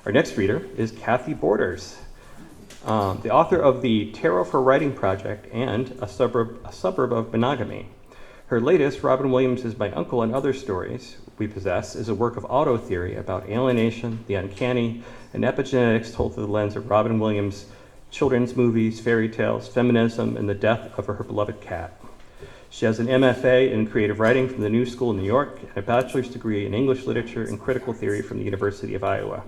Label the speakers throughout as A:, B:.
A: Our next reader is Kathy Borders, the author of the Tarot for Writing Project and A Suburb of Monogamy. Her latest, Robin Williams is My Uncle and Other Stories We Possess, is a work of auto theory about alienation, the uncanny, and epigenetics told through the lens of Robin Williams' children's movies, fairy tales, feminism, and the death of her beloved cat. She has an MFA in creative writing from the New School in New York and a bachelor's degree in English literature and critical theory from the University of Iowa.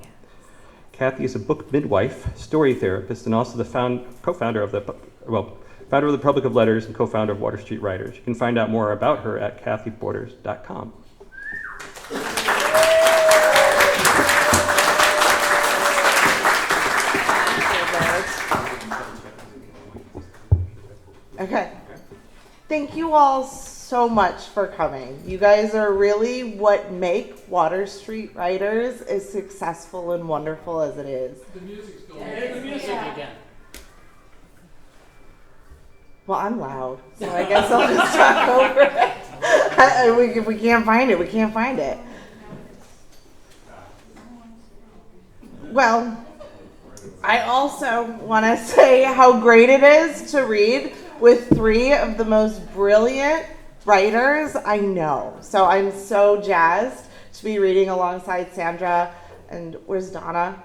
A: Kathy is a book midwife, story therapist, and also the founder of the Republic of Letters and co-founder of Water Street Writers. You can find out more about her at kathyborders.com.
B: Okay. Thank you all so much for coming. You guys are really what make Water Street Writers as successful and wonderful as it is.
C: The music's going. Yeah, the music again.
B: Well, I'm loud, so I guess I'll just talk over it. If we can't find it, we can't find it. Well, I also want to say how great it is to read with three of the most brilliant writers I know. So I'm so jazzed to be reading alongside Sandra and where's Donna?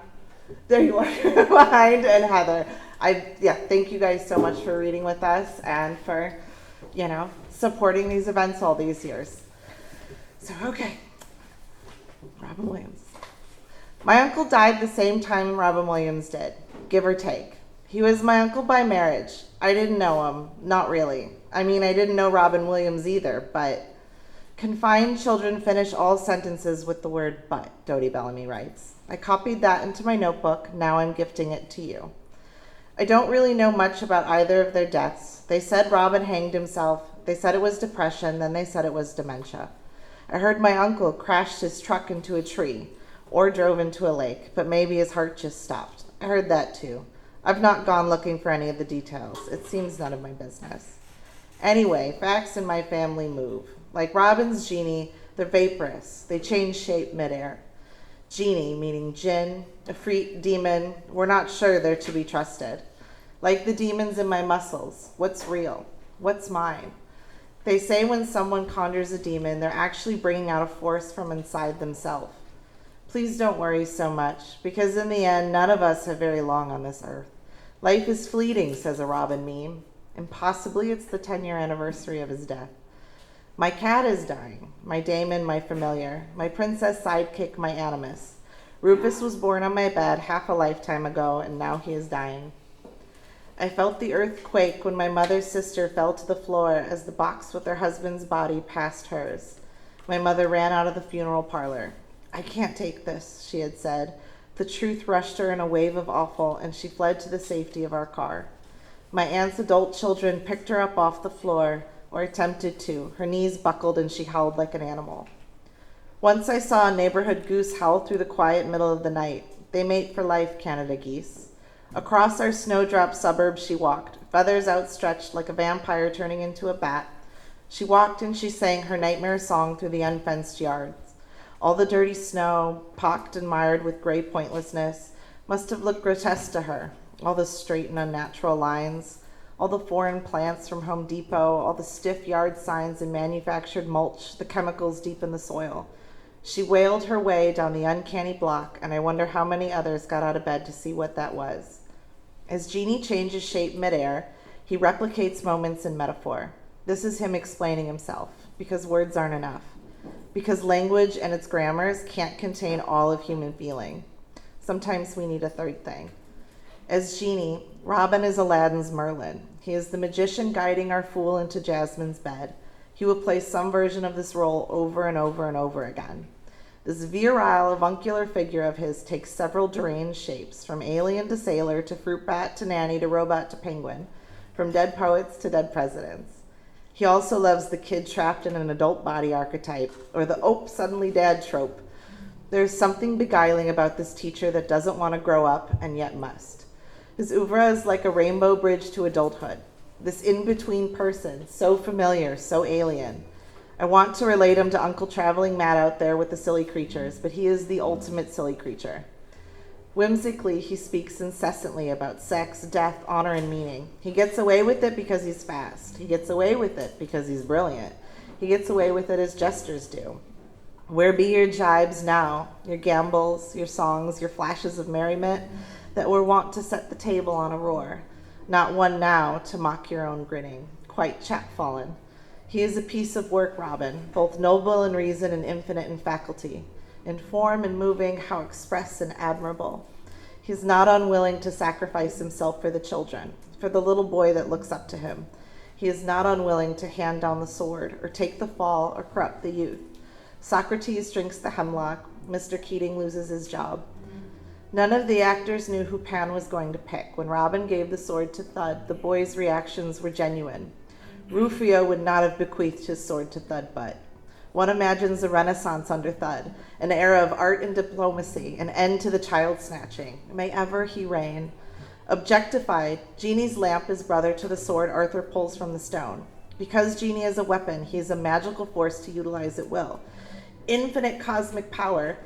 B: There you are behind, and Heather. Thank you guys so much for reading with us and for, supporting these events all these years. So, okay. Robin Williams. My uncle died the same time Robin Williams did, give or take. He was my uncle by marriage. I didn't know him, not really. I mean, I didn't know Robin Williams either, but confined children finish all sentences with the word but, Dodie Bellamy writes. I copied that into my notebook, now I'm gifting it to you. I don't really know much about either of their deaths. They said Robin hanged himself, they said it was depression, then they said it was dementia. I heard my uncle crashed his truck into a tree, or drove into a lake, but maybe his heart just stopped. I heard that too. I've not gone looking for any of the details. It seems none of my business. Anyway, facts in my family move. Like Robin's genie, they're vaporous. They change shape midair. Genie, meaning jinn, a freak, demon, we're not sure they're to be trusted. Like the demons in my muscles, what's real? What's mine? They say when someone conjures a demon, they're actually bringing out a force from inside themselves. Please don't worry so much, because in the end, none of us have very long on this earth. Life is fleeting, says a Robin meme, and possibly it's the 10-year anniversary of his death. My cat is dying, my daemon, my familiar, my princess sidekick, my animus. Rufus was born on my bed half a lifetime ago, and now he is dying. I felt the earth quake when my mother's sister fell to the floor as the box with her husband's body passed hers. My mother ran out of the funeral parlor. I can't take this, she had said. The truth rushed her in a wave of awful, and she fled to the safety of our car. My aunt's adult children picked her up off the floor, or attempted to. Her knees buckled and she howled like an animal. Once I saw a neighborhood goose howl through the quiet middle of the night. They mate for life, Canada geese. Across our snowdrop suburbs she walked, feathers outstretched like a vampire turning into a bat. She walked and she sang her nightmare song through the unfenced yards. All the dirty snow, pocked and mired with gray pointlessness, must have looked grotesque to her. All the straight and unnatural lines, all the foreign plants from Home Depot, all the stiff yard signs and manufactured mulch, the chemicals deep in the soil. She wailed her way down the uncanny block, and I wonder how many others got out of bed to see what that was. As Genie changes shape midair, he replicates moments in metaphor. This is him explaining himself, because words aren't enough. Because language and its grammars can't contain all of human feeling. Sometimes we need a third thing. As Genie, Robin is Aladdin's Merlin. He is the magician guiding our fool into Jasmine's bed. He will play some version of this role over and over and over again. This virile, avuncular figure of his takes several deranged shapes, from alien to sailor to fruit bat to nanny to robot to penguin, from dead poets to dead presidents. He also loves the kid trapped in an adult body archetype, or the suddenly dad trope. There's something beguiling about this teacher that doesn't want to grow up and yet must. His oeuvre is like a rainbow bridge to adulthood, this in-between person, so familiar, so alien. I want to relate him to Uncle Traveling Matt out there with the silly creatures, but he is the ultimate silly creature. Whimsically, he speaks incessantly about sex, death, honor, and meaning. He gets away with it because he's fast. He gets away with it because he's brilliant. He gets away with it as jesters do. Where be your jibes now, your gambols, your songs, your flashes of merriment that were wont to set the table on a roar? Not one now to mock your own grinning, quite chapfallen. He is a piece of work, Robin, both noble in reason and infinite in faculty. In form and moving, how express and admirable. He is not unwilling to sacrifice himself for the children, for the little boy that looks up to him. He is not unwilling to hand down the sword, or take the fall, or corrupt the youth. Socrates drinks the hemlock. Mr. Keating loses his job. None of the actors knew who Pan was going to pick. When Robin gave the sword to Thud, the boy's reactions were genuine. Rufio would not have bequeathed his sword to Thud, but one imagines a renaissance under Thud, an era of art and diplomacy, an end to the child snatching. May ever he reign. Objectified, Genie's lamp is brother to the sword Arthur pulls from the stone. Because Genie is a weapon, he is a magical force to utilize at will. Infinite cosmic power,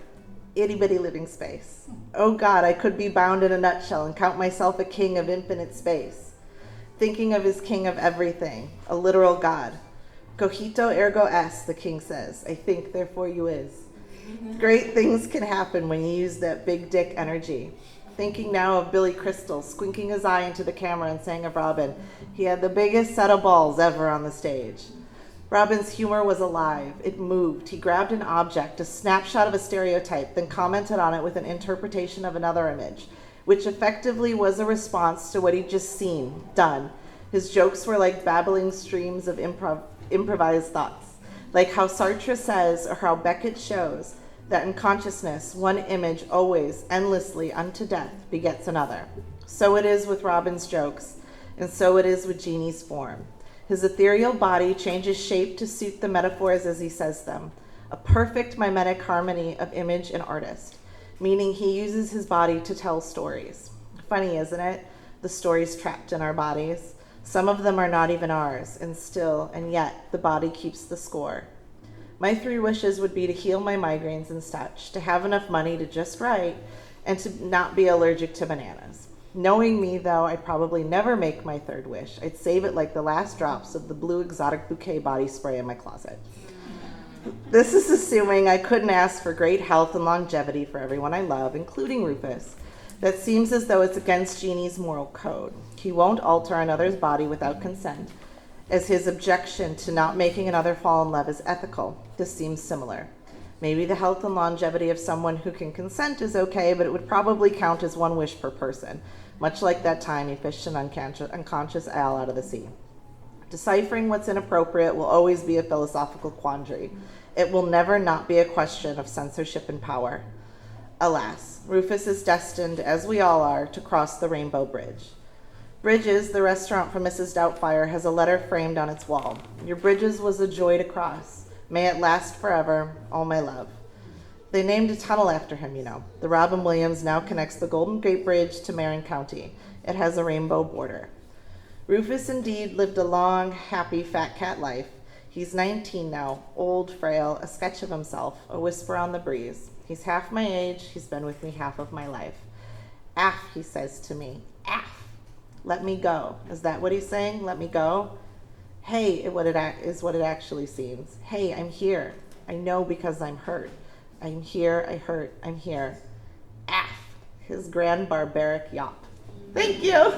B: itty-bitty living space. Oh God, I could be bound in a nutshell and count myself a king of infinite space. Thinking of his king of everything, a literal God. Cogito ergo est, the king says. I think, therefore you is. Great things can happen when you use that big dick energy. Thinking now of Billy Crystal, squinking his eye into the camera and saying of Robin, he had the biggest set of balls ever on the stage. Robin's humor was alive. It moved. He grabbed an object, a snapshot of a stereotype, then commented on it with an interpretation of another image, which effectively was a response to what he'd just seen, done. His jokes were like babbling streams of improvised thoughts, like how Sartre says, or how Beckett shows, that in consciousness, one image always, endlessly, unto death, begets another. So it is with Robin's jokes, and so it is with Genie's form. His ethereal body changes shape to suit the metaphors as he says them, a perfect mimetic harmony of image and artist, meaning he uses his body to tell stories. Funny, isn't it? The stories trapped in our bodies. Some of them are not even ours, and still, and yet, the body keeps the score. My 3 wishes would be to heal my migraines and such, to have enough money to just write, and to not be allergic to bananas. Knowing me, though, I'd probably never make my 3rd wish. I'd save it like the last drops of the blue exotic bouquet body spray in my closet. This is assuming I couldn't ask for great health and longevity for everyone I love, including Rufus. That seems as though it's against Genie's moral code. He won't alter another's body without consent, as his objection to not making another fall in love is ethical. This seems similar. Maybe the health and longevity of someone who can consent is okay, but it would probably count as 1 wish per person, much like that time he fished an unconscious owl out of the sea. Deciphering what's inappropriate will always be a philosophical quandary. It will never not be a question of censorship and power. Alas, Rufus is destined, as we all are, to cross the Rainbow Bridge. Bridges, the restaurant for Mrs. Doubtfire, has a letter framed on its wall. Your Bridges was a joy to cross. May it last forever, all my love. They named a tunnel after him, you know. The Robin Williams now connects the Golden Gate Bridge to Marin County. It has a rainbow border. Rufus indeed lived a long, happy, fat cat life. He's 19 now, old, frail, a sketch of himself, a whisper on the breeze. He's half my age, he's been with me half of my life. Aff, he says to me, aff. Let me go. Is that what he's saying? Let me go? Hey, is what it actually seems. Hey, I'm here. I know because I'm hurt. I'm here, I hurt, I'm here. Aff, his grand barbaric yop. Thank you.